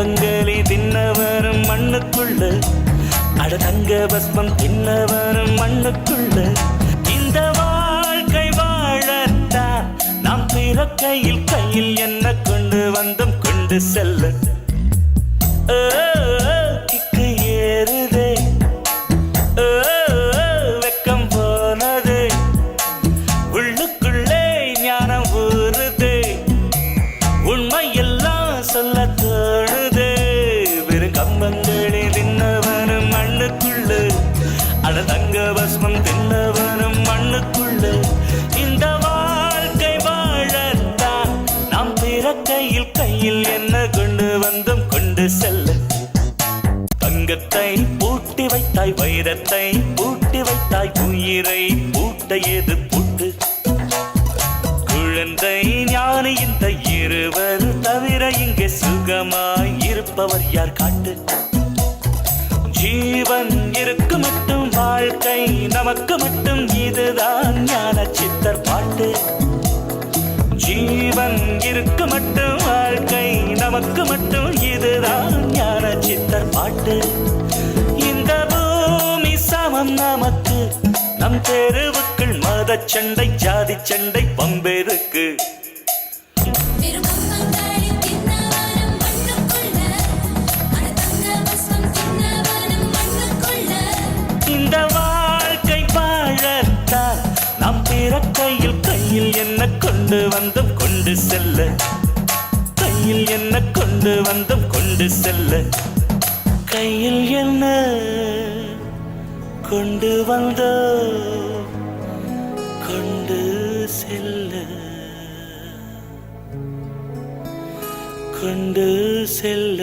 கம்பங்களி தின்னவரும் மண்ணுக்குள்ள, அட தங்க பஸ்மம் தின்னவரும் மண்ணுக்குள்ள. இந்த வாழ்க்கை வாழத்தான் நாம் பிறக்கையில் கையில் என்ன கொண்டு வந்தோம் கொண்டு செல்ல. கிக்கு ஏறுதே, வெக்கம் போனதே, உள்ளுக்குள்ளே ஞானம் ஊறுதே, உண்மையெல்லாம் சொல்ல தோணுதே. வெறும் கம்பங்களி தின்னவனும் மண்ணுக்குள்ள, அட தங்க பஸ்மம் தின்னவனும் மண்ணுக்குள்ள. இந்த வாழ்க்கை வாழத்தான் நாம் பிறக்கையில் கையில் என்ன கொண்டு வந்தோம் கொண்டு செல்ல. தங்கத்தை பூட்டி வைத்தாய், வைரத்தை பூட்டி வைத்தாய், உயிரை பூட்ட ஏது பூட்டு. குழந்தை ஞானி இந்த இருவர் தவிர இங்கே சுகமாய் இருப்பவர் யார் காட்டு. ஜீவன் இருக்கு மட்டும் வாழ்க்கை நமக்கு மட்டும், இதுதான் ஞான சித்தர் பாட்டு. ஜீவன் இருக்கு மட்டும் வாழ்க்கை நமக்கு மட்டும், இதுதான் ஞான சித்தர் பாட்டு. இந்த பூமி சமம் நமக்கு, நம் தெருவுக்குள் மத சண்டை ஜாதி சண்டை பம்பெருக்கு. இந்த வாழ்க்கை வாழத்தான் நாம் பிறக்கையில் கையில் என்ன கொண்டு வந்தோம் கொண்டு செல்ல. கையில் என்ன கொண்டு வந்தோம் கொண்டு செல்ல. கையில் என்ன கொண்டு வந்தோம் கொண்டு செல்ல. கொண்டு செல்ல.